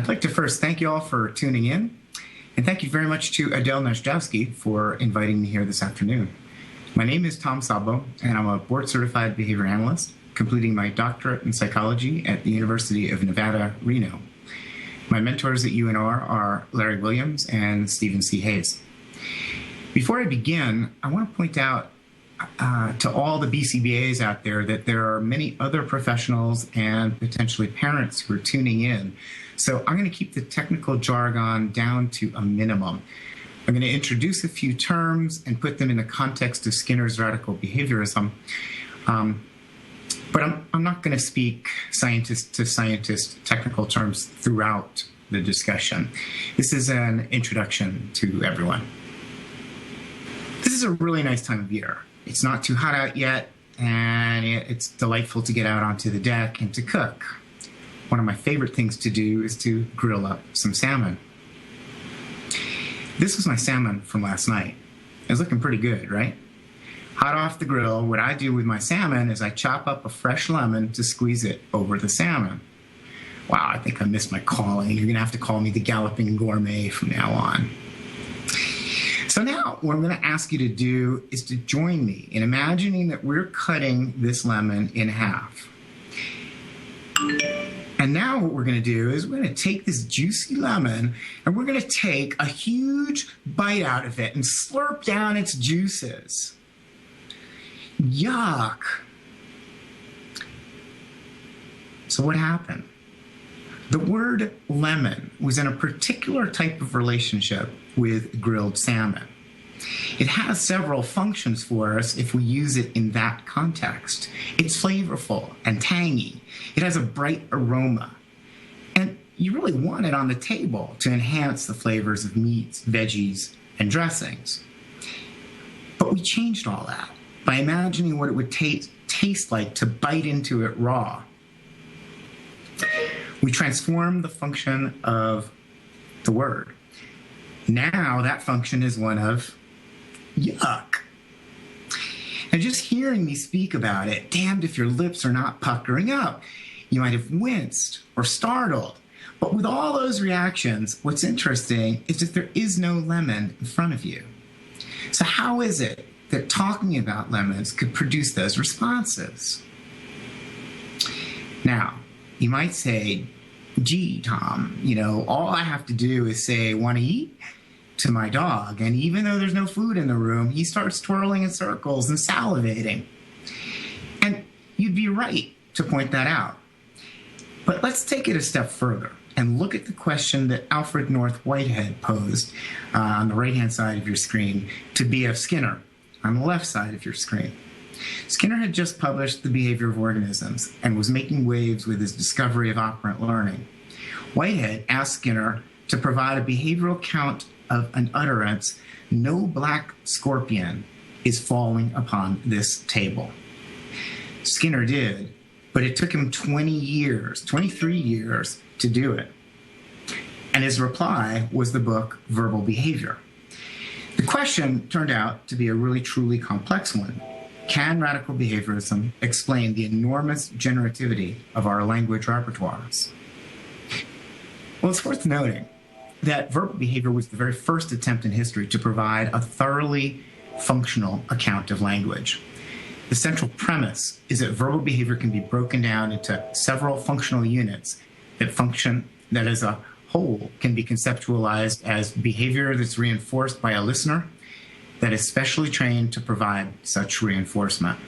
I'd like to first thank you all for tuning in, and thank you very much to Adele Najdowski for inviting me here this afternoon. My name is Tom Szabo, and I'm a board-certified behavior analyst, completing my doctorate in psychology at the University of Nevada, Reno. My mentors at UNR are Larry Williams and Stephen C. Hayes. Before I begin, I want to point out to all the BCBAs out there that there are many other professionals and potentially parents who are tuning in. So I'm going to keep the technical jargon down to a minimum. I'm going to introduce a few terms and put them in the context of Skinner's radical behaviorism. But I'm not going to speak scientist to scientist technical terms throughout the discussion. This is an introduction to everyone. This is a really nice time of year. It's not too hot out yet, and it's delightful to get out onto the deck and to cook. One of my favorite things to do is to grill up some salmon. This was my salmon from last night. It was looking pretty good, right? Hot off the grill, what I do with my salmon is I chop up a fresh lemon to squeeze it over the salmon. Wow, I think I missed my calling. You're going to have to call me the Galloping Gourmet from now on. So now what I'm going to ask you to do is to join me in imagining that we're cutting this lemon in half. And now what we're going to do is we're going to take this juicy lemon and we're going to take a huge bite out of it and slurp down its juices. Yuck. So what happened? The word lemon was in a particular type of relationship with grilled salmon. It has several functions for us if we use it in that context. It's flavorful and tangy. It has a bright aroma. And you really want it on the table to enhance the flavors of meats, veggies, and dressings. But we changed all that by imagining what it would taste like to bite into it raw. We transformed the function of the word. Now that function is one of yuck. And just hearing me speak about it, damned if your lips are not puckering up. You might have winced or startled. But with all those reactions, what's interesting is that there is no lemon in front of you. So how is it that talking about lemons could produce those responses? Now, you might say, gee, Tom, all I have to do is say, want to eat? To my dog, and even though there's no food in the room, he starts twirling in circles and salivating. And you'd be right to point that out. But let's take it a step further and look at the question that Alfred North Whitehead posed on the right-hand side of your screen to B.F. Skinner on the left side of your screen. Skinner had just published The Behavior of Organisms and was making waves with his discovery of operant learning. Whitehead asked Skinner to provide a behavioral count of an utterance, "No black scorpion is falling upon this table." Skinner did, but it took him 23 years to do it. And his reply was the book Verbal Behavior. The question turned out to be a really truly complex one. Can radical behaviorism explain the enormous generativity of our language repertoires? Well, it's worth noting that verbal behavior was the very first attempt in history to provide a thoroughly functional account of language. The central premise is that verbal behavior can be broken down into several functional units that function, that as a whole can be conceptualized as behavior that's reinforced by a listener that is specially trained to provide such reinforcement.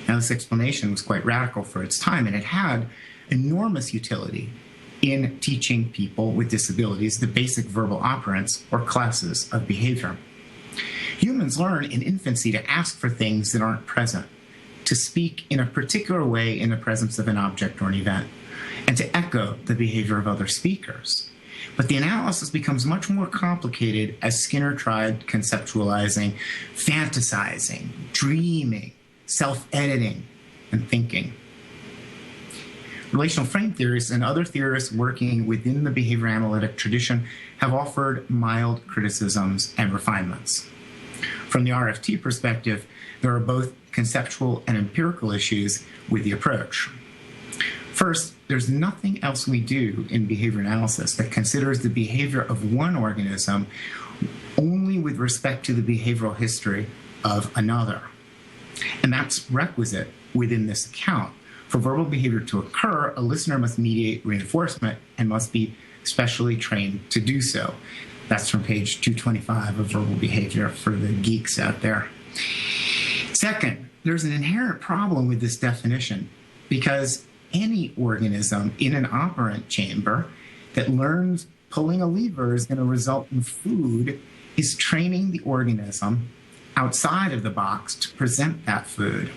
Now, this explanation was quite radical for its time, and it had enormous utility in teaching people with disabilities the basic verbal operants or classes of behavior. Humans learn in infancy to ask for things that aren't present, to speak in a particular way in the presence of an object or an event, and to echo the behavior of other speakers. But the analysis becomes much more complicated as Skinner tried conceptualizing, fantasizing, dreaming, self-editing, and thinking. Relational frame theorists and other theorists working within the behavior analytic tradition have offered mild criticisms and refinements. From the RFT perspective, there are both conceptual and empirical issues with the approach. First, there's nothing else we do in behavior analysis that considers the behavior of one organism only with respect to the behavioral history of another. And that's requisite within this account. For verbal behavior to occur, a listener must mediate reinforcement and must be specially trained to do so. That's from page 225 of Verbal Behavior for the geeks out there. Second, there's an inherent problem with this definition because any organism in an operant chamber that learns pulling a lever is going to result in food is training the organism outside of the box to present that food.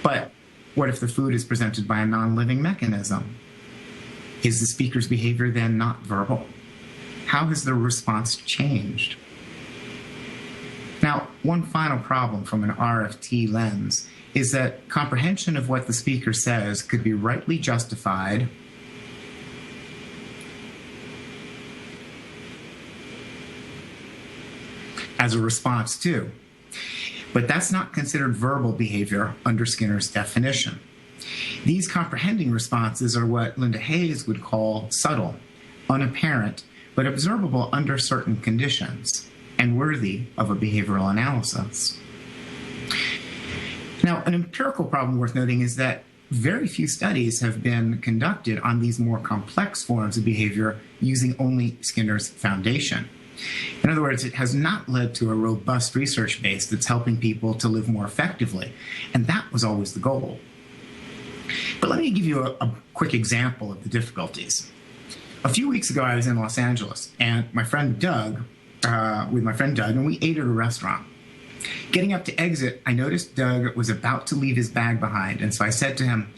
But what if the food is presented by a non-living mechanism? Is the speaker's behavior then not verbal? How has the response changed? Now, one final problem from an RFT lens is that comprehension of what the speaker says could be rightly justified as a response to. But that's not considered verbal behavior under Skinner's definition. These comprehending responses are what Linda Hayes would call subtle, unapparent, but observable under certain conditions and worthy of a behavioral analysis. Now, an empirical problem worth noting is that very few studies have been conducted on these more complex forms of behavior using only Skinner's foundation. In other words, it has not led to a robust research base that's helping people to live more effectively, and that was always the goal. But let me give you a quick example of the difficulties. A few weeks ago, I was in Los Angeles, and with my friend Doug, and we ate at a restaurant. Getting up to exit, I noticed Doug was about to leave his bag behind, and so I said to him,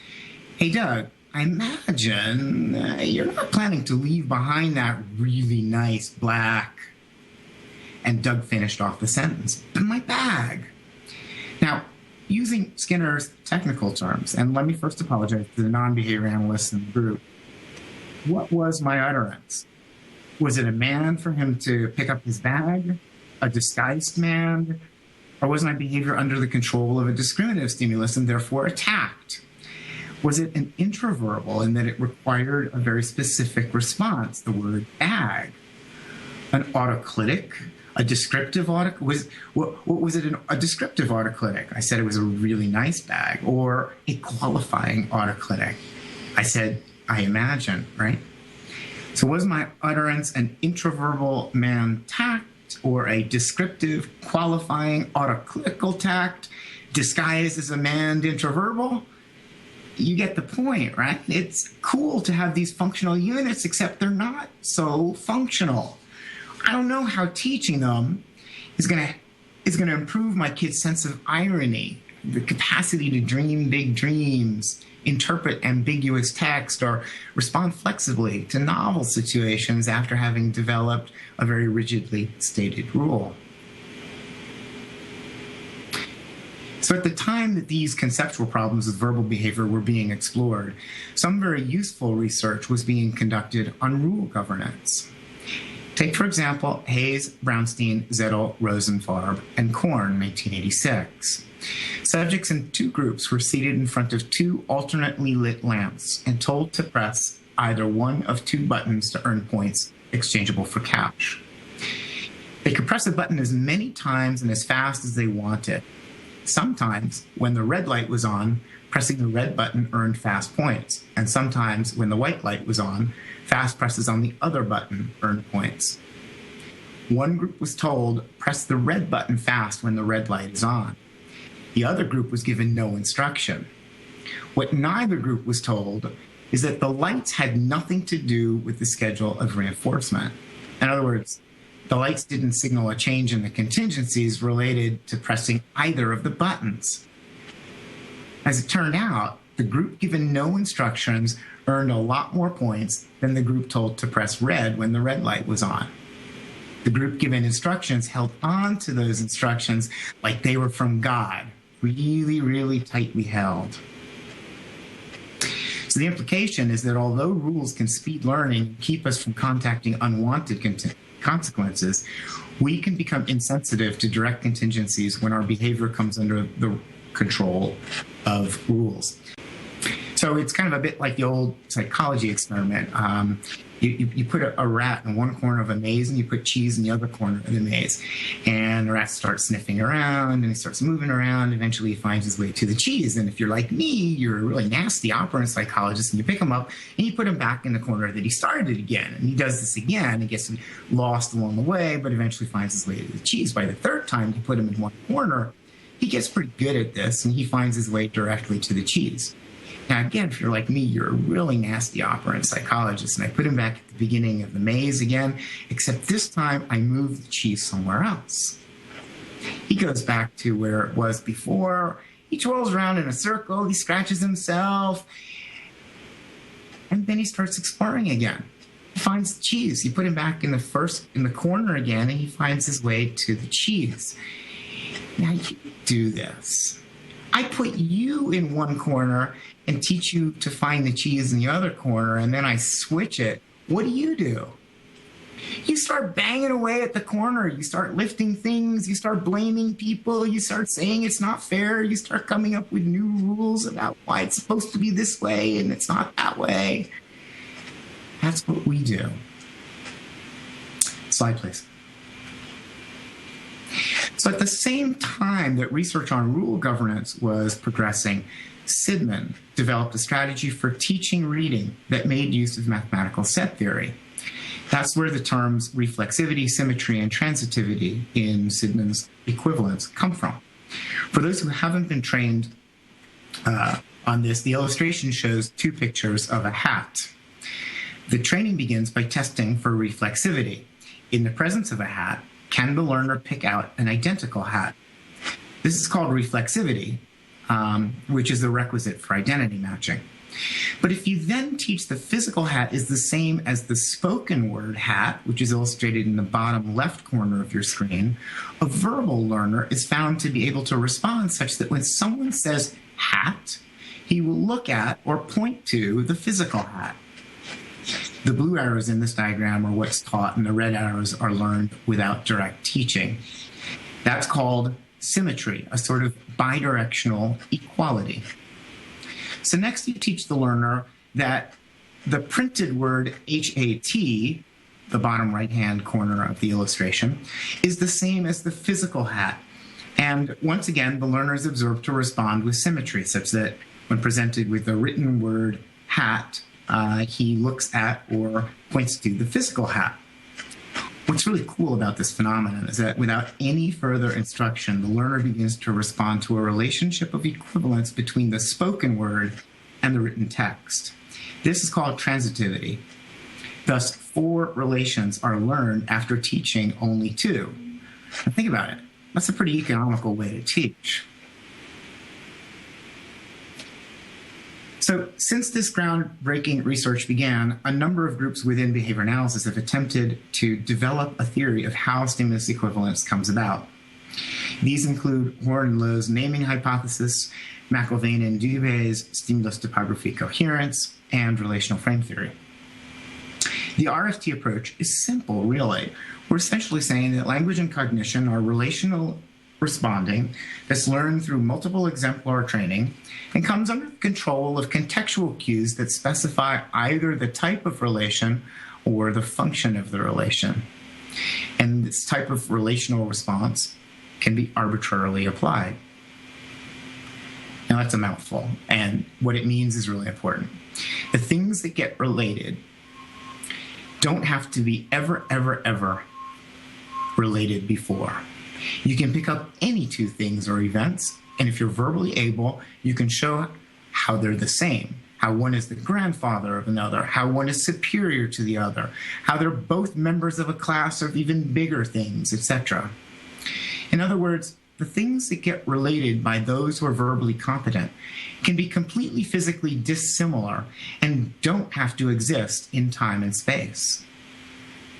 "Hey, Doug, I imagine you're not planning to leave behind that really nice black..." And Doug finished off the sentence, "But my bag." Now, using Skinner's technical terms, and let me first apologize to the non-behavior analysts in the group, what was my utterance? Was it a man for him to pick up his bag? A disguised man? Or was my behavior under the control of a discriminative stimulus and therefore attacked? Was it an intraverbal in that it required a very specific response, the word bag? An autoclitic? A descriptive autoclitic? Was it a descriptive autoclitic? I said it was a really nice bag. Or a qualifying autoclitic? I said, "I imagine," right? So was my utterance an intraverbal man tact or a descriptive qualifying autoclitical tact disguised as a manned intraverbal? You get the point, right? It's cool to have these functional units, except they're not so functional. I don't know how teaching them is going to improve my kids' sense of irony, the capacity to dream big dreams, interpret ambiguous text, or respond flexibly to novel situations after having developed a very rigidly stated rule. So at the time that these conceptual problems with verbal behavior were being explored, some very useful research was being conducted on rule governance. Take, for example, Hayes, Brownstein, Zettel, Rosenfarb, and Korn, 1986. Subjects in two groups were seated in front of two alternately lit lamps and told to press either one of two buttons to earn points exchangeable for cash. They could press a button as many times and as fast as they wanted. Sometimes, when the red light was on, pressing the red button earned fast points, and sometimes, when the white light was on, fast presses on the other button earned points. One group was told, press the red button fast when the red light is on. The other group was given no instruction. What neither group was told is that the lights had nothing to do with the schedule of reinforcement. In other words, the lights didn't signal a change in the contingencies related to pressing either of the buttons. As it turned out, the group given no instructions earned a lot more points than the group told to press red when the red light was on. The group given instructions held on to those instructions like they were from God, really, really tightly held. So the implication is that although rules can speed learning and keep us from contacting unwanted consequences, we can become insensitive to direct contingencies when our behavior comes under the control of rules. So it's kind of a bit like the old psychology experiment. You put a rat in one corner of a maze and you put cheese in the other corner of the maze. And the rat starts sniffing around and he starts moving around. Eventually he finds his way to the cheese. And if you're like me, you're a really nasty operant psychologist and you pick him up and you put him back in the corner that he started again. And he does this again and gets lost along the way, but eventually finds his way to the cheese. By the third time you put him in one corner, he gets pretty good at this and he finds his way directly to the cheese. Now, again, if you're like me, you're a really nasty operant psychologist, and I put him back at the beginning of the maze again, except this time I moved the cheese somewhere else. He goes back to where it was before. He twirls around in a circle. He scratches himself. And then he starts exploring again. He finds the cheese. You put him back in the corner again, and he finds his way to the cheese. Now, you do this. I put you in one corner and teach you to find the cheese in the other corner, and then I switch it. What do? You start banging away at the corner. You start lifting things. You start blaming people. You start saying it's not fair. You start coming up with new rules about why it's supposed to be this way and it's not that way. That's what we do. Slide, please. So at the same time that research on rule governance was progressing, Sidman developed a strategy for teaching reading that made use of mathematical set theory. That's where the terms reflexivity, symmetry, and transitivity in Sidman's equivalence come from. For those who haven't been trained on this, the illustration shows two pictures of a hat. The training begins by testing for reflexivity. In the presence of a hat, can the learner pick out an identical hat? This is called reflexivity, which is the requisite for identity matching. But if you then teach the physical hat is the same as the spoken word hat, which is illustrated in the bottom left corner of your screen, a verbal learner is found to be able to respond such that when someone says hat, he will look at or point to the physical hat. The blue arrows in this diagram are what's taught, and the red arrows are learned without direct teaching. That's called symmetry, a sort of bidirectional equality. So next you teach the learner that the printed word HAT, the bottom right-hand corner of the illustration, is the same as the physical hat. And once again, the learner is observed to respond with symmetry, such that when presented with the written word hat, he looks at or points to the physical hat. What's really cool about this phenomenon is that without any further instruction, the learner begins to respond to a relationship of equivalence between the spoken word and the written text. This is called transitivity. Thus, 4 relations are learned after teaching only 2. Now think about it. That's a pretty economical way to teach. So since this groundbreaking research began, a number of groups within behavior analysis have attempted to develop a theory of how stimulus equivalence comes about. These include Horn and Lowe's naming hypothesis, McIlvaine and Dubé's stimulus topography coherence, and relational frame theory. The RFT approach is simple, really. We're essentially saying that language and cognition are relational responding that's learned through multiple exemplar training and comes under the control of contextual cues that specify either the type of relation or the function of the relation. And this type of relational response can be arbitrarily applied. Now that's a mouthful, and what it means is really important. The things that get related don't have to be ever related before. You can pick up any 2 things or events, and if you're verbally able, you can show how they're the same, how one is the grandfather of another, how one is superior to the other, how they're both members of a class of even bigger things, etc. In other words, the things that get related by those who are verbally competent can be completely physically dissimilar and don't have to exist in time and space.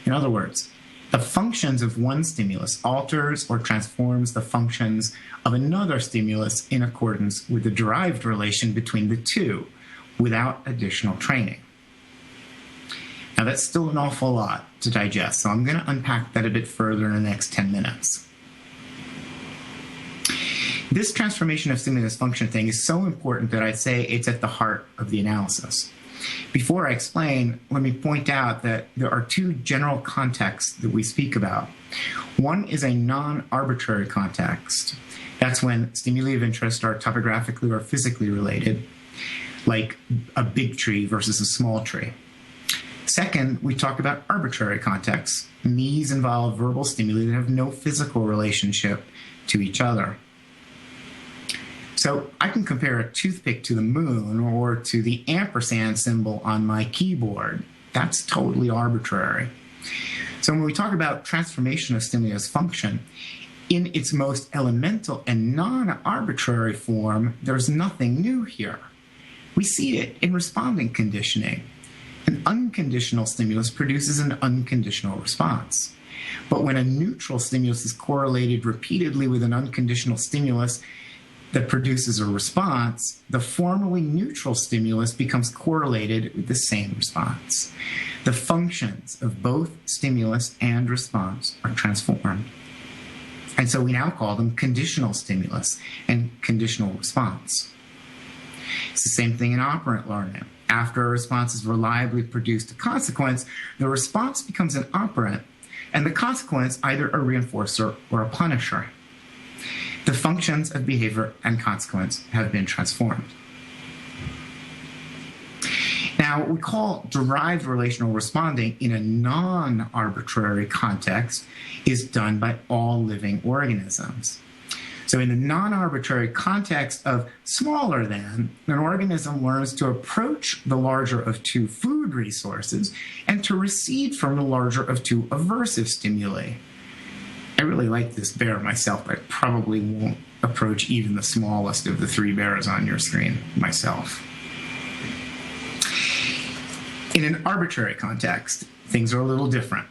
In other words, the functions of one stimulus alters or transforms the functions of another stimulus in accordance with the derived relation between the 2 without additional training. Now that's still an awful lot to digest, so I'm going to unpack that a bit further in the next 10 minutes. This transformation of stimulus function thing is so important that I'd say it's at the heart of the analysis. Before I explain, let me point out that there are two general contexts that we speak about. One is a non-arbitrary context. That's when stimuli of interest are topographically or physically related, like a big tree versus a small tree. Second, we talk about arbitrary contexts, and these involve verbal stimuli that have no physical relationship to each other. So I can compare a toothpick to the moon or to the ampersand symbol on my keyboard. That's totally arbitrary. So when we talk about transformation of stimulus function, in its most elemental and non-arbitrary form, there's nothing new here. We see it in responding conditioning. An unconditional stimulus produces an unconditional response. But when a neutral stimulus is correlated repeatedly with an unconditional stimulus that produces a response, the formally neutral stimulus becomes correlated with the same response. The functions of both stimulus and response are transformed. And so we now call them conditional stimulus and conditional response. It's the same thing in operant learning. After a response has reliably produced a consequence, the response becomes an operant, and the consequence either a reinforcer or a punisher. The functions of behavior and consequence have been transformed. Now, what we call derived relational responding in a non-arbitrary context is done by all living organisms. So in the non-arbitrary context of smaller than, an organism learns to approach the larger of two food resources and to recede from the larger of two aversive stimuli. I really like this bear myself, but I probably won't approach even the smallest of the three bears on your screen myself. In an arbitrary context, things are a little different.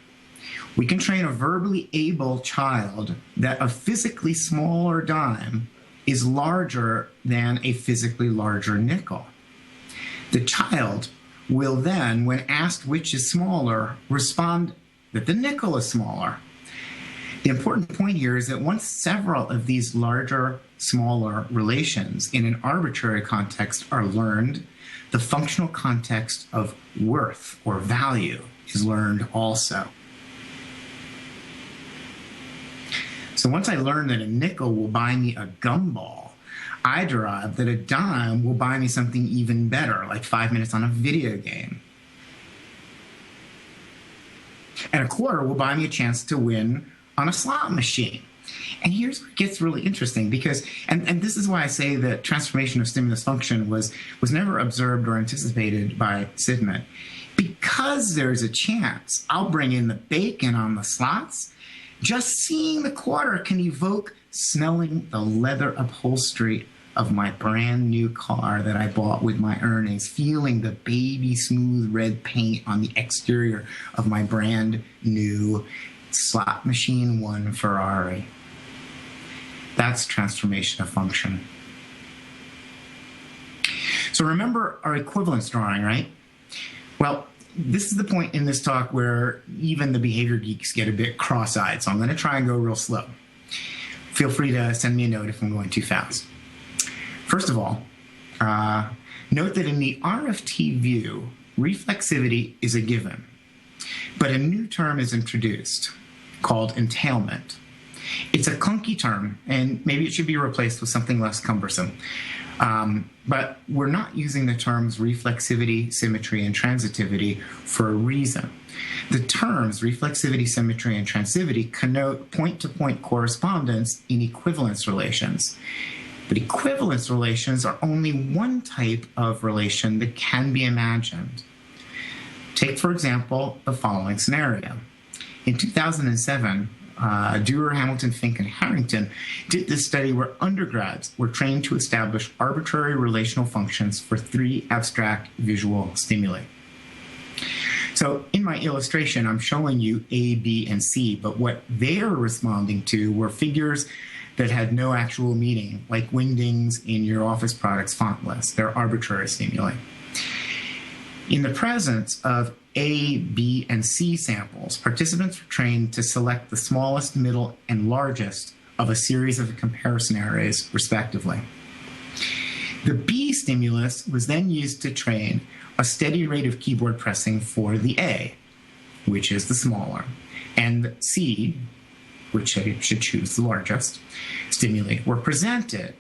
We can train a verbally able child that a physically smaller dime is larger than a physically larger nickel. The child will then, when asked which is smaller, respond that the nickel is smaller. The important point here is that once several of these larger, smaller relations in an arbitrary context are learned, the functional context of worth or value is learned also. So once I learn that a nickel will buy me a gumball, I derive that a dime will buy me something even better, like 5 minutes on a video game. And a quarter will buy me a chance to win on a slot machine. And here's where it gets really interesting because, and this is why I say that transformation of stimulus function was never observed or anticipated by Sidman. Because there's a chance I'll bring in the bacon on the slots, just seeing the quarter can evoke smelling the leather upholstery of my brand new car that I bought with my earnings, feeling the baby smooth red paint on the exterior of my brand new slot machine one Ferrari. That's transformation of function. So remember our equivalence drawing, right? Well, this is the point in this talk where even the behavior geeks get a bit cross-eyed, so I'm going to try and go real slow. Feel free to send me a note if I'm going too fast. First of all, note that in the RFT view, reflexivity is a given, but a new term is introduced called entailment. It's a clunky term, and maybe it should be replaced with something less cumbersome. But we're not using the terms reflexivity, symmetry, and transitivity for a reason. The terms reflexivity, symmetry, and transitivity connote point-to-point correspondence in equivalence relations. But equivalence relations are only one type of relation that can be imagined. Take, for example, the following scenario. In 2007, Dewar, Hamilton, Fink, and Harrington did this study where undergrads were trained to establish arbitrary relational functions for 3 abstract visual stimuli. So in my illustration, I'm showing you A, B, and C, but what they're responding to were figures that had no actual meaning, like wingdings in your office products font list. They're arbitrary stimuli. In the presence of A, B, and C samples, participants were trained to select the smallest, middle, and largest of a series of comparison arrays, respectively. The B stimulus was then used to train a steady rate of keyboard pressing for the A, which is the smaller, and C, which should choose the largest, stimuli were presented.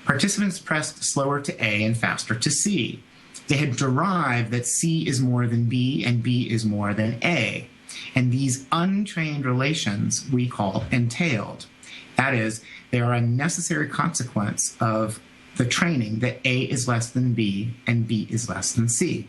Participants pressed slower to A and faster to C. They had derived that C is more than B and B is more than A. And these untrained relations we call entailed. That is, they are a necessary consequence of the training that A is less than B and B is less than C.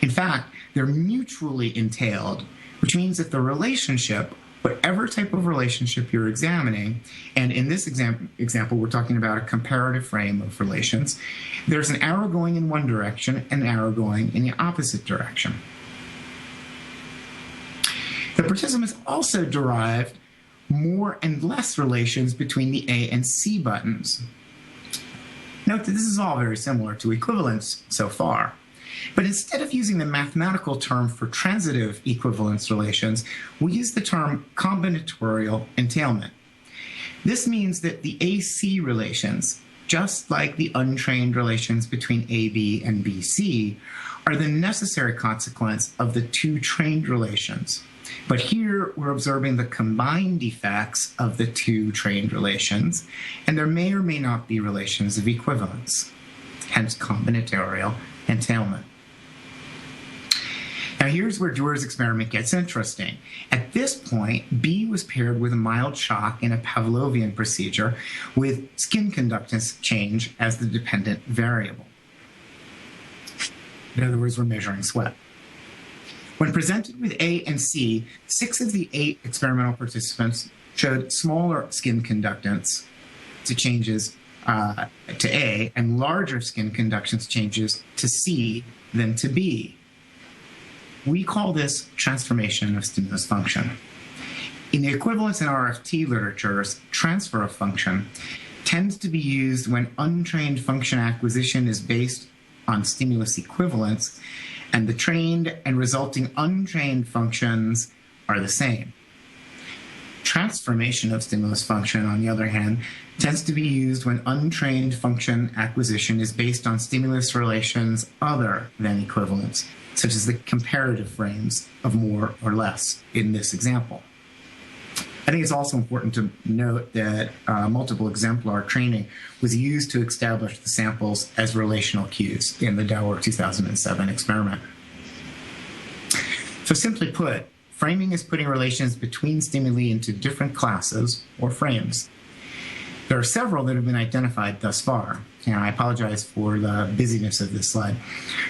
In fact, they're mutually entailed, which means that the relationship, whatever type of relationship you're examining, and in this example, we're talking about a comparative frame of relations, there's an arrow going in one direction and an arrow going in the opposite direction. The participants also derived more and less relations between the A and C buttons. Note that this is all very similar to equivalence so far. But instead of using the mathematical term for transitive equivalence relations, we use the term combinatorial entailment. This means that the AC relations, just like the untrained relations between AB and BC, are the necessary consequence of the two trained relations. But here we're observing the combined effects of the two trained relations, and there may or may not be relations of equivalence, hence combinatorial entailment. Now here's where Dewar's experiment gets interesting. At this point, B was paired with a mild shock in a Pavlovian procedure with skin conductance change as the dependent variable. In other words, we're measuring sweat. When presented with A and C, 6 of the 8 experimental participants showed smaller skin conductance to changes to A and larger skin conductance changes to C than to B. We call this transformation of stimulus function. In the equivalence and RFT literatures, transfer of function tends to be used when untrained function acquisition is based on stimulus equivalence, and the trained and resulting untrained functions are the same. Transformation of stimulus function, on the other hand, tends to be used when untrained function acquisition is based on stimulus relations other than equivalence, such as the comparative frames of more or less in this example. I think it's also important to note that multiple exemplar training was used to establish the samples as relational cues in the Dower 2007 experiment. So simply put, framing is putting relations between stimuli into different classes or frames. There are several that have been identified thus far, and I apologize for the busyness of this slide.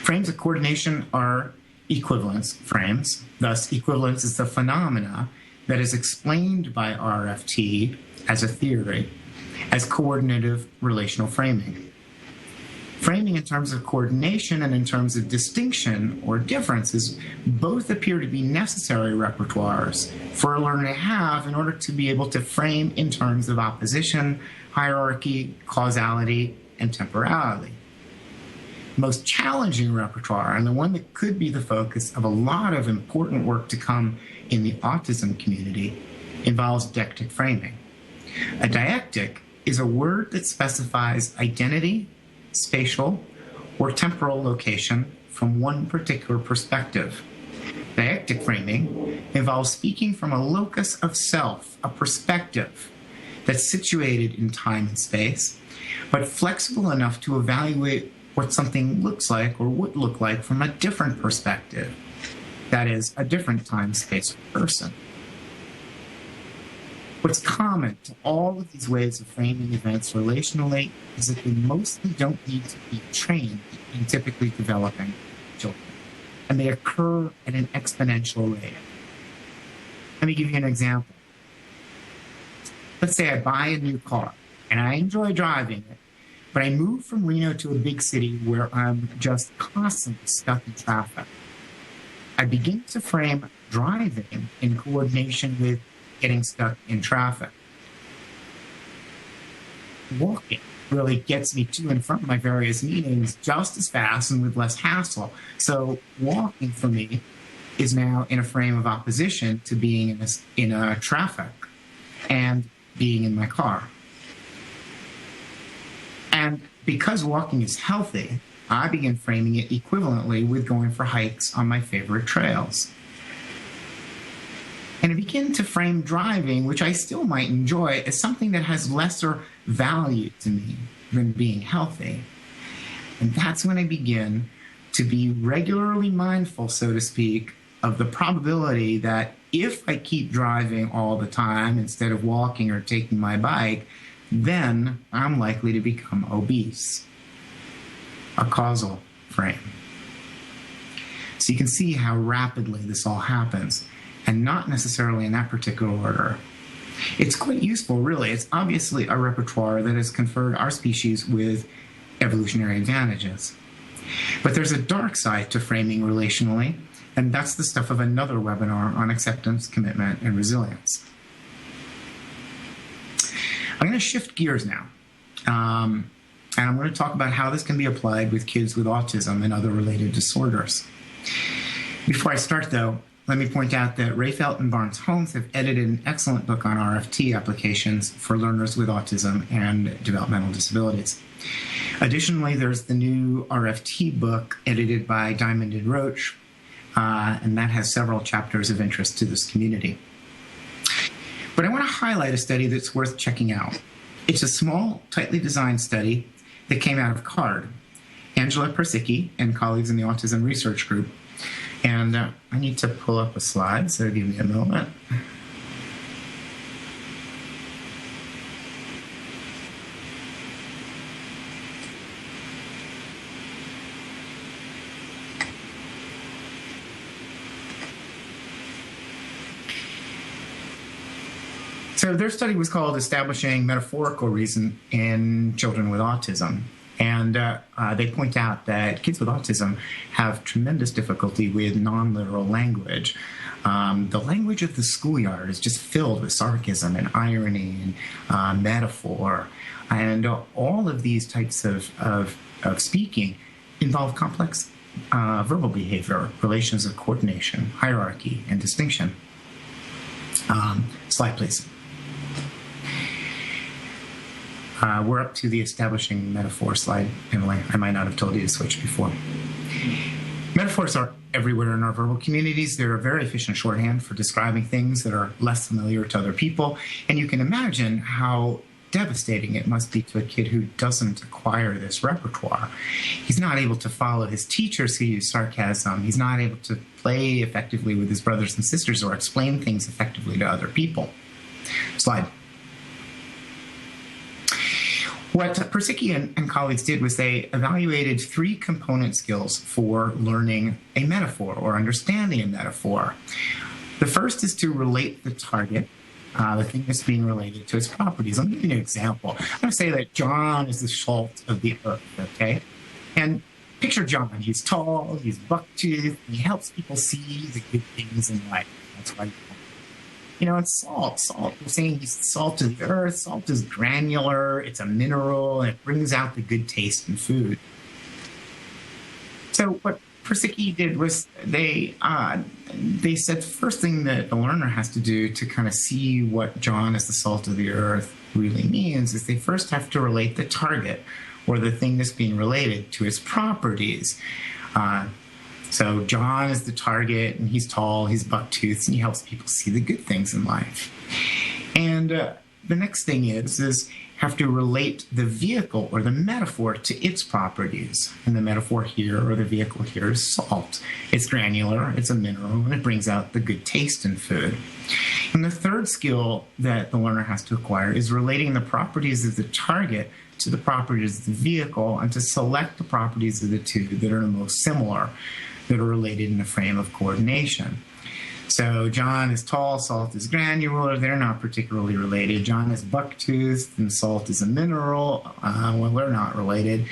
Frames of coordination are equivalence frames. Thus, equivalence is the phenomena that is explained by RFT as a theory, as coordinative relational framing. Framing in terms of coordination and in terms of distinction or differences both appear to be necessary repertoires for a learner to have in order to be able to frame in terms of opposition, hierarchy, causality, and temporality. The most challenging repertoire, and the one that could be the focus of a lot of important work to come in the autism community, involves deictic framing. A deictic is a word that specifies identity, spatial, or temporal location from one particular perspective. Deictic framing involves speaking from a locus of self, a perspective that's situated in time and space, but flexible enough to evaluate what something looks like or would look like from a different perspective. That is, a different time-space person. What's common to all of these ways of framing events relationally is that they mostly don't need to be trained in typically developing children, and they occur at an exponential rate. Let me give you an example. Let's say I buy a new car, and I enjoy driving it, but I move from Reno to a big city where I'm just constantly stuck in traffic. I begin to frame driving in coordination with getting stuck in traffic. Walking really gets me to and from my various meetings just as fast and with less hassle. So walking for me is now in a frame of opposition to being in a traffic. And being in my car. And because walking is healthy, I begin framing it equivalently with going for hikes on my favorite trails. And I begin to frame driving, which I still might enjoy, as something that has lesser value to me than being healthy. And that's when I begin to be regularly mindful, so to speak, of the probability that if I keep driving all the time instead of walking or taking my bike, then I'm likely to become obese. A causal frame. So you can see how rapidly this all happens, and not necessarily in that particular order. It's quite useful, really. It's obviously a repertoire that has conferred our species with evolutionary advantages. But there's a dark side to framing relationally, and that's the stuff of another webinar on acceptance, commitment, and resilience. I'm going to shift gears now, and I'm going to talk about how this can be applied with kids with autism and other related disorders. Before I start, though, let me point out that Rehfeldt and Barnes-Holmes have edited an excellent book on RFT applications for learners with autism and developmental disabilities. Additionally, there's the new RFT book edited by Diamond and Roach, and that has several chapters of interest to this community. But I want to highlight a study that's worth checking out. It's a small, tightly designed study that came out of CARD, Angela Persicki and colleagues in the Autism Research Group. And I need to pull up a slide, so give me a moment. So their study was called Establishing Metaphorical Reason in Children with Autism. And they point out that kids with autism have tremendous difficulty with non-literal language. The language of the schoolyard is just filled with sarcasm and irony and metaphor. And all of these types of speaking involve complex verbal behavior, relations of coordination, hierarchy, and distinction. Slide, please. We're up to the establishing metaphor slide, Emily. I might not have told you to switch before. Metaphors are everywhere in our verbal communities. They're a very efficient shorthand for describing things that are less familiar to other people. And you can imagine how devastating it must be to a kid who doesn't acquire this repertoire. He's not able to follow his teachers who use sarcasm. He's not able to play effectively with his brothers and sisters or explain things effectively to other people. Slide. What Persicki and colleagues did was they evaluated 3 component skills for learning a metaphor or understanding a metaphor. The first is to relate the target, the thing that's being related, to its properties. Let me give you an example. I'm going to say that John is the salt of the earth, okay? And picture John. He's tall, he's buck-toothed, and he helps people see the good things in life. That's why. You know, it's salt. We're saying he's the salt of the earth. Salt is granular. It's a mineral, and it brings out the good taste in food. So what Persicki did was they said the first thing that the learner has to do to kind of see what John as the salt of the earth really means is they first have to relate the target, or the thing that's being related, to its properties. So John is the target, and he's tall, he's buck-toothed, and he helps people see the good things in life. And the next thing is have to relate the vehicle or the metaphor to its properties. And the metaphor here, or the vehicle here, is salt. It's granular, it's a mineral, and it brings out the good taste in food. And the third skill that the learner has to acquire is relating the properties of the target to the properties of the vehicle, and to select the properties of the two that are the most similar, that are related in a frame of coordination. So John is tall, salt is granular, they're not particularly related. John is buck-toothed, and salt is a mineral, well, they're not related.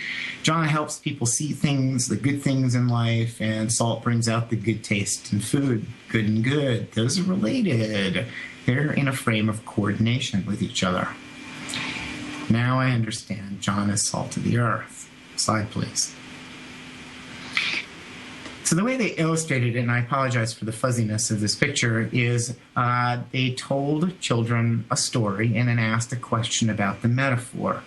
John helps people see things, the good things in life, and salt brings out the good taste in food. Good and good, those are related. They're in a frame of coordination with each other. Now I understand John is salt of the earth. Slide, please. So the way they illustrated it, and I apologize for the fuzziness of this picture, is they told children a story and then asked a question about the metaphor.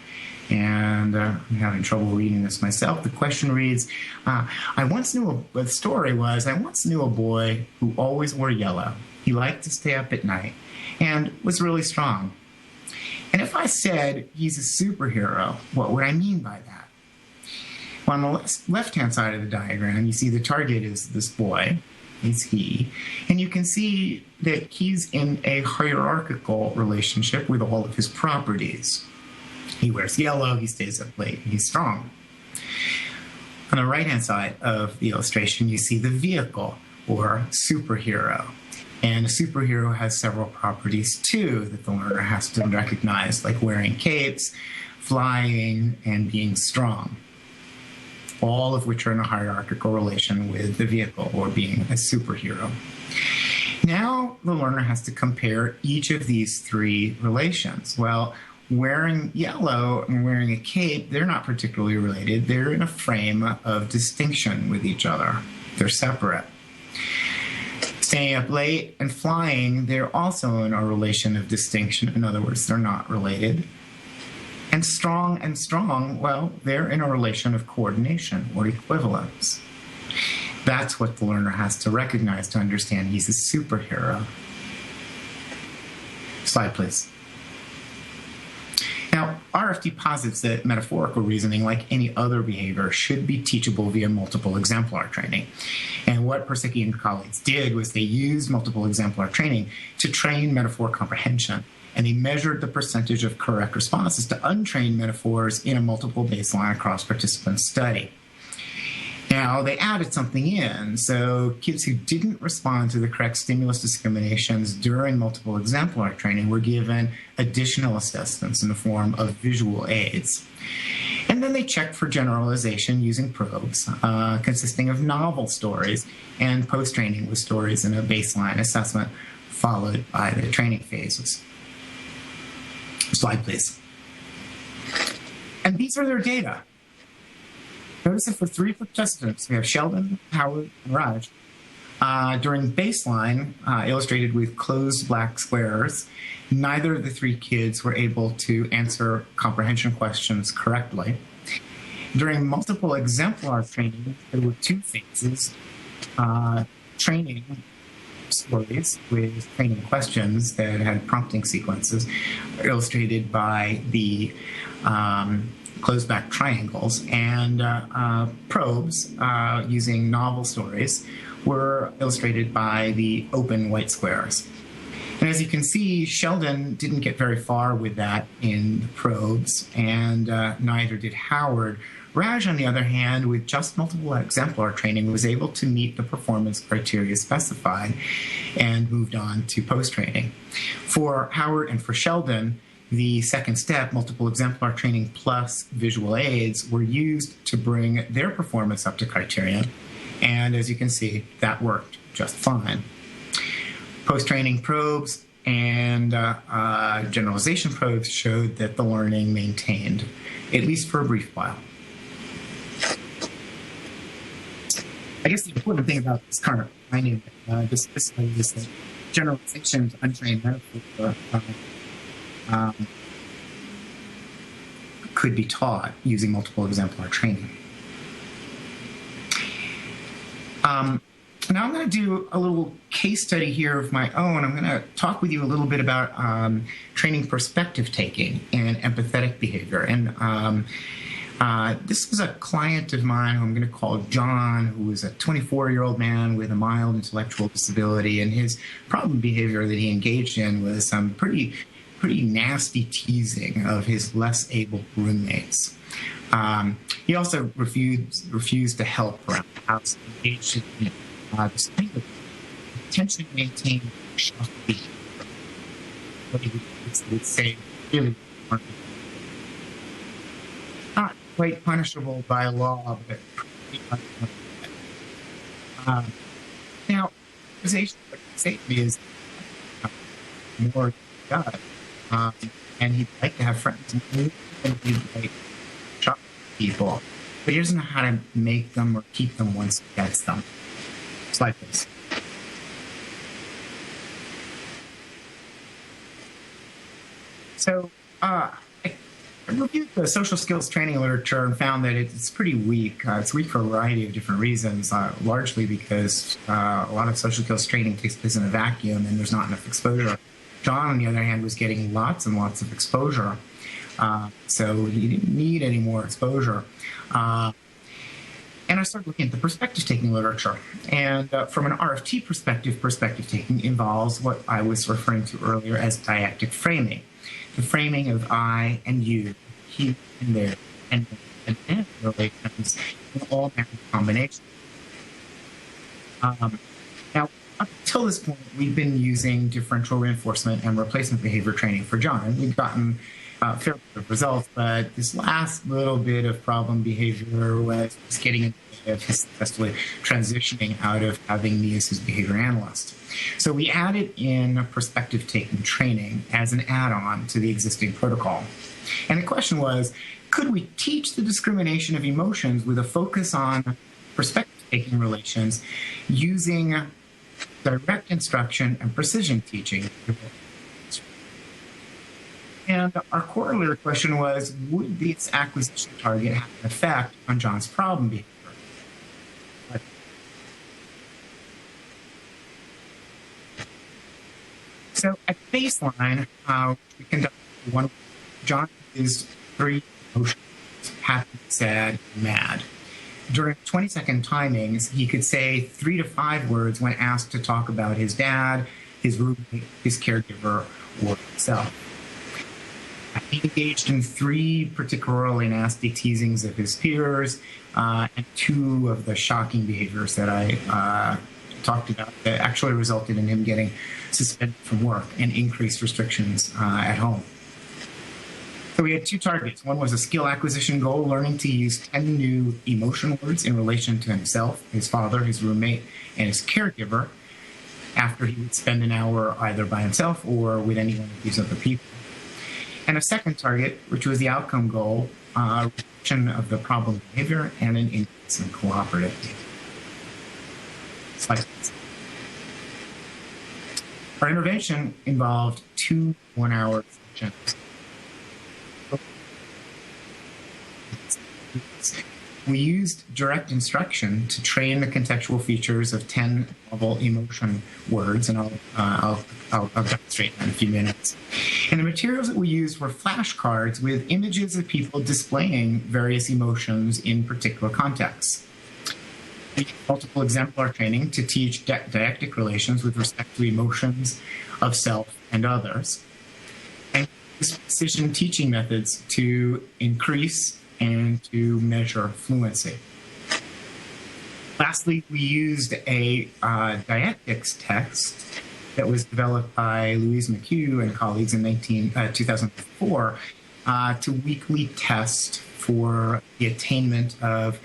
And I'm having trouble reading this myself. The question reads, the story was, I once knew a boy who always wore yellow. He liked to stay up at night and was really strong. And if I said he's a superhero, what would I mean by that? Well, on the left-hand side of the diagram, you see the target is this boy, is he, and you can see that he's in a hierarchical relationship with all of his properties. He wears yellow, he stays up late, he's strong. On the right-hand side of the illustration, you see the vehicle, or superhero. And a superhero has several properties, too, that the learner has to recognize, like wearing capes, flying, and being strong, all of which are in a hierarchical relation with the vehicle, or being a superhero. Now, the learner has to compare each of these three relations. Well, wearing yellow and wearing a cape, they're not particularly related. They're in a frame of distinction with each other. They're separate. Staying up late and flying, they're also in a relation of distinction. In other words, they're not related. And strong, well, they're in a relation of coordination or equivalence. That's what the learner has to recognize to understand he's a superhero. Slide, please. Now, RFT posits that metaphorical reasoning, like any other behavior, should be teachable via multiple exemplar training. And what Persicki and colleagues did was they used multiple exemplar training to train metaphor comprehension. And they measured the percentage of correct responses to untrained metaphors in a multiple baseline across participant study. Now, they added something in. So kids who didn't respond to the correct stimulus discriminations during multiple exemplar training were given additional assessments in the form of visual aids. And then they checked for generalization using probes consisting of novel stories and post-training with stories in a baseline assessment followed by the training phases. Slide, please. And these are their data. Notice that for three participants, we have Sheldon, Howard, and Raj. During baseline, illustrated with closed black squares, neither of the three kids were able to answer comprehension questions correctly. During multiple exemplar training, there were two phases, training stories with training questions that had prompting sequences, illustrated by the closed back triangles, and probes using novel stories were illustrated by the open white squares. And as you can see, Sheldon didn't get very far with that in the probes, and neither did Howard. Raj, on the other hand, with just multiple exemplar training, was able to meet the performance criteria specified and moved on to post-training. For Howard and for Sheldon, the second step, multiple exemplar training plus visual aids, were used to bring their performance up to criterion. And as you can see, that worked just fine. Post-training probes and generalization probes showed that the learning maintained, at least for a brief while. I guess the important thing about this current finding, this is that generalization to untrained metaphor could be taught using multiple exemplar training. Now I'm going to do a little case study here of my own. I'm going to talk with you a little bit about training perspective taking and empathetic behavior. And this was a client of mine who I'm going to call John, who was a 24-year-old man with a mild intellectual disability. And his problem behavior that he engaged in was some pretty nasty teasing of his less able roommates. He also refused to help around the house, engaged in this kind of intentionally maintained behavior. What he would say really weren't not quite punishable by law, but pretty punishable. Now, organization, what he say to me is more God. And he'd like to have friends, and he'd like shop people, but he doesn't know how to make them or keep them once he gets them. Slide, please. So I reviewed the social skills training literature and found that it's pretty weak. It's weak for a variety of different reasons, largely because a lot of social skills training takes place in a vacuum and there's not enough exposure. John, on the other hand, was getting lots and lots of exposure, so he didn't need any more exposure. And I started looking at the perspective-taking literature. And from an RFT perspective, perspective-taking involves what I was referring to earlier as dyactic framing. The framing of I and you, he and there, and relations in all manner of combinations. Now, up until this point, we've been using differential reinforcement and replacement behavior training for John. We've gotten fair bit of results, but this last little bit of problem behavior was just getting into his successfully transitioning out of having me as his behavior analyst. So we added in perspective-taking training as an add-on to the existing protocol. And the question was, could we teach the discrimination of emotions with a focus on perspective-taking relations using direct instruction and precision teaching? And our corollary question was, would this acquisition target have an effect on John's problem behavior? So at baseline, we conducted one. John is 3 emotions: happy, sad, mad. During 20-second timings, he could say 3 to 5 words when asked to talk about his dad, his roommate, his caregiver, or himself. He engaged in 3 particularly nasty teasings of his peers and 2 of the shocking behaviors that I talked about that actually resulted in him getting suspended from work and increased restrictions at home. So we had 2 targets. One was a skill acquisition goal, learning to use 10 new emotion words in relation to himself, his father, his roommate, and his caregiver after he would spend an hour either by himself or with any one of these other people. And a second target, which was the outcome goal, reduction of the problem behavior and an increase in cooperative behavior. Slide. Our intervention involved 2 one-hour sessions. We used direct instruction to train the contextual features of 10 novel emotion words, and I'll demonstrate that in a few minutes. And the materials that we used were flashcards with images of people displaying various emotions in particular contexts. We used multiple exemplar training to teach dyactic relations with respect to emotions of self and others, and precision teaching methods to increase and to measure fluency. Lastly, we used a dyactics text that was developed by Louise McHugh and colleagues in 2004 to weekly test for the attainment of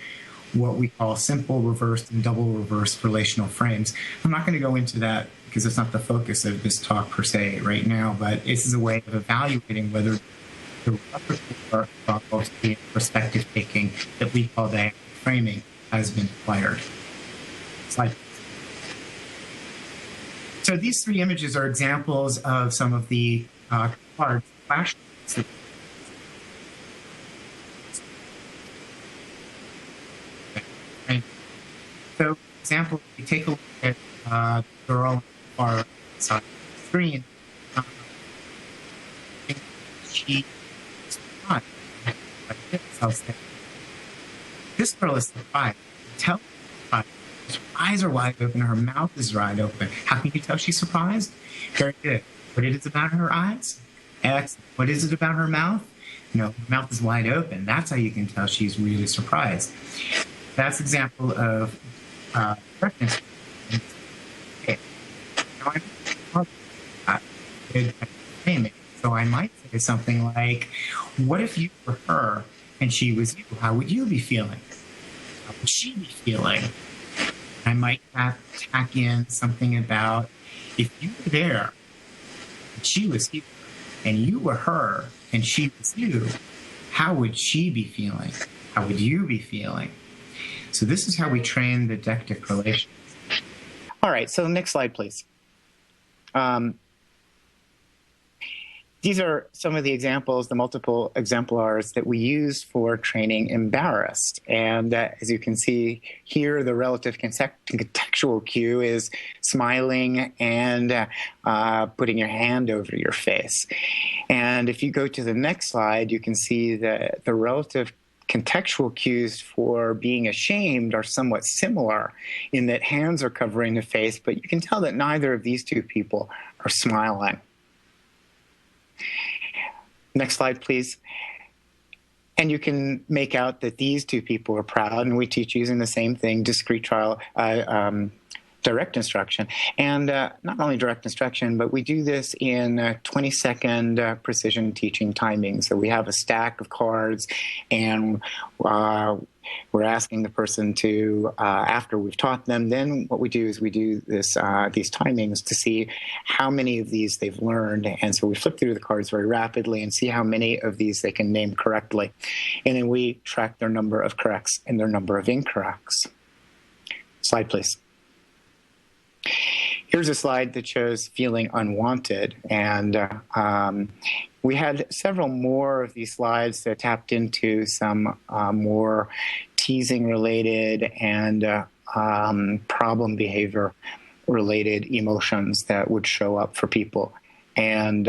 what we call simple, reversed, and double reversed relational frames. I'm not going to go into that because it's not the focus of this talk per se right now, but this is a way of evaluating whether the repertoire of the perspective taking that we call dyactic framing has been acquired. Slide. So these 3 images are examples of some of the cards, flashcards. So, for example, if you take a look at the girl on the far side of the screen, she this girl is surprised. Tell her eyes are wide open, her mouth is wide open. How can you tell she's surprised? Very good. What is it about her eyes? Excellent. What is it about her mouth? No, her mouth is wide open. That's how you can tell she's really surprised. That's an example of reference. Okay. Now so I might say something like, what if you were her and she was you? How would you be feeling? How would she be feeling? I might tack in something about, if you were there and she was here and you were her and she was you, how would she be feeling? How would you be feeling? So this is how we train the dyactic relations. All right, so next slide, please. These are some of the examples, the multiple exemplars that we use for training embarrassed. And as you can see here, the relative contextual cue is smiling and putting your hand over your face. And if you go to the next slide, you can see that the relative contextual cues for being ashamed are somewhat similar in that hands are covering the face, but you can tell that neither of these two people are smiling. Next slide, please. And you can make out that these two people are proud, and we teach using the same thing, discrete trial, direct instruction. And not only direct instruction, but we do this in 20-second precision teaching timing. So we have a stack of cards, and we're asking the person to, after we've taught them, then what we do is we do this, these timings to see how many of these they've learned. And so we flip through the cards very rapidly and see how many of these they can name correctly. And then we track their number of corrects and their number of incorrects. Slide, please. Here's a slide that shows feeling unwanted. And we had several more of these slides that tapped into some more teasing-related and problem behavior-related emotions that would show up for people. And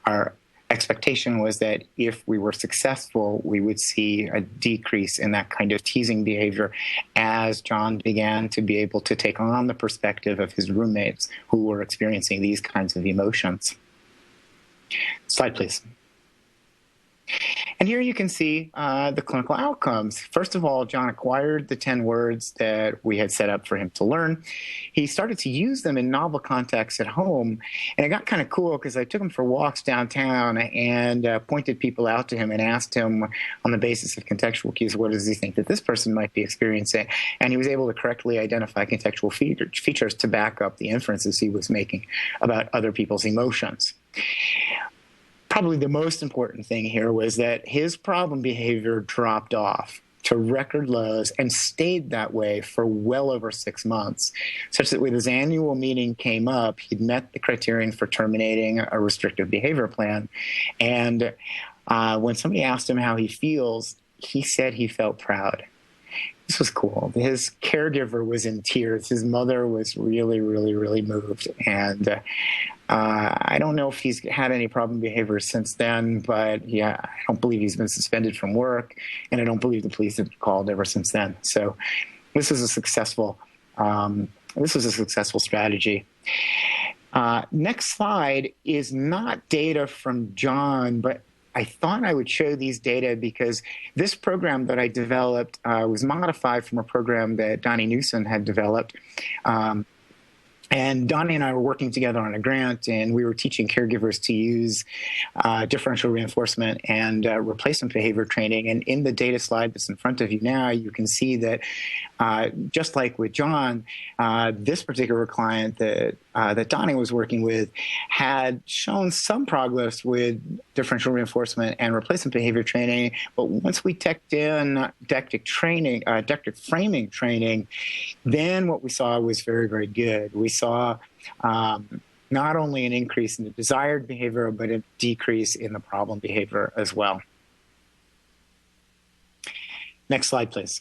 our expectation was that if we were successful, we would see a decrease in that kind of teasing behavior as John began to be able to take on the perspective of his roommates who were experiencing these kinds of emotions. Slide, please. And here you can see the clinical outcomes. First of all, John acquired the 10 words that we had set up for him to learn. He started to use them in novel contexts at home. And it got kind of cool because I took him for walks downtown and pointed people out to him and asked him on the basis of contextual cues, what does he think that this person might be experiencing? And he was able to correctly identify contextual features to back up the inferences he was making about other people's emotions. Probably the most important thing here was that his problem behavior dropped off to record lows and stayed that way for well over 6 months, such that when his annual meeting came up, he'd met the criterion for terminating a restrictive behavior plan. And when somebody asked him how he feels, he said he felt proud. This was cool. His caregiver was in tears. His mother was really, really, really moved. And I don't know if he's had any problem behavior since then, but yeah, I don't believe he's been suspended from work, and I don't believe the police have called ever since then. So this is a successful, strategy. Next slide is not data from John, but I thought I would show these data because this program that I developed was modified from a program that Donnie Newsom had developed. And Donnie and I were working together on a grant, and we were teaching caregivers to use differential reinforcement and replacement behavior training. And in the data slide that's in front of you now, you can see that just like with John, this particular client that Donnie was working with had shown some progress with differential reinforcement and replacement behavior training. But once we teched in deictic framing training, then what we saw was very, very good. We saw not only an increase in the desired behavior, but a decrease in the problem behavior as well. Next slide, please.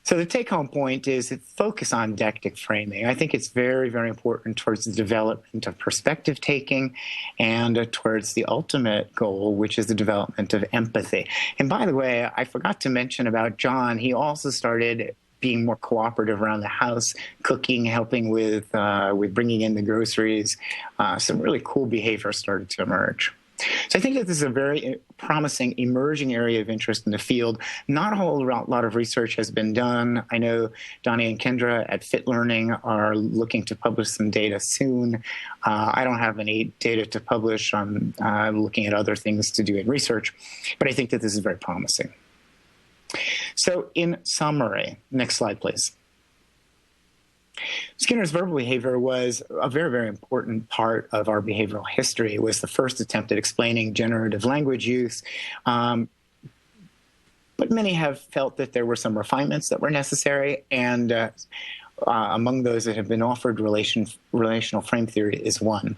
So the take-home point is that focus on deictic framing. I think it's very, very important towards the development of perspective taking and towards the ultimate goal, which is the development of empathy. And by the way, I forgot to mention about John. He also started being more cooperative around the house, cooking, helping with bringing in the groceries. Some really cool behavior started to emerge. So I think that this is a very promising emerging area of interest in the field. Not a whole lot of research has been done. I know Donnie and Kendra at Fit Learning are looking to publish some data soon. I don't have any data to publish. I'm looking at other things to do in research, but I think that this is very promising. So in summary, next slide, please. Skinner's verbal behavior was a very, very important part of our behavioral history. It was the first attempt at explaining generative language use. But many have felt that there were some refinements that were necessary. And among those that have been offered relational frame theory is one.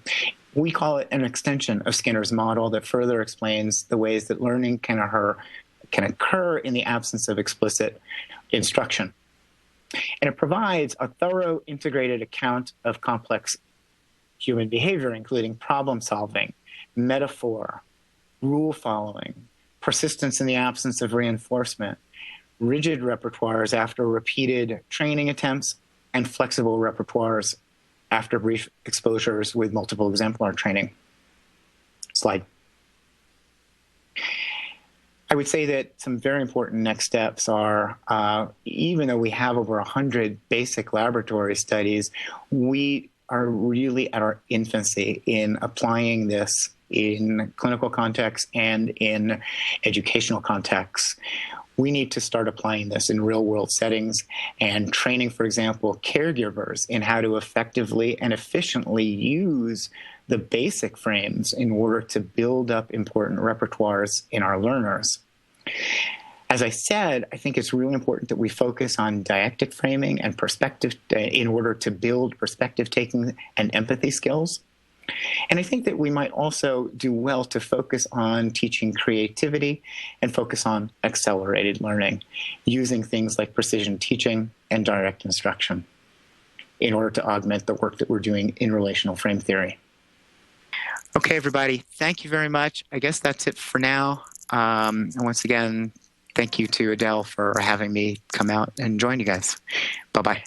We call it an extension of Skinner's model that further explains the ways that learning can occur in the absence of explicit instruction. And it provides a thorough integrated account of complex human behavior, including problem solving, metaphor, rule following, persistence in the absence of reinforcement, rigid repertoires after repeated training attempts, and flexible repertoires after brief exposures with multiple exemplar training. Slide. I would say that some very important next steps are, even though we have over 100 basic laboratory studies, we are really at our infancy in applying this in clinical contexts and in educational contexts. We need to start applying this in real-world settings and training, for example, caregivers in how to effectively and efficiently use the basic frames in order to build up important repertoires in our learners. As I said, I think it's really important that we focus on didactic framing and perspective in order to build perspective taking and empathy skills. And I think that we might also do well to focus on teaching creativity and focus on accelerated learning, using things like precision teaching and direct instruction in order to augment the work that we're doing in relational frame theory. Okay, everybody, thank you very much. I guess that's it for now. And once again, thank you to Adele for having me come out and join you guys. Bye-bye.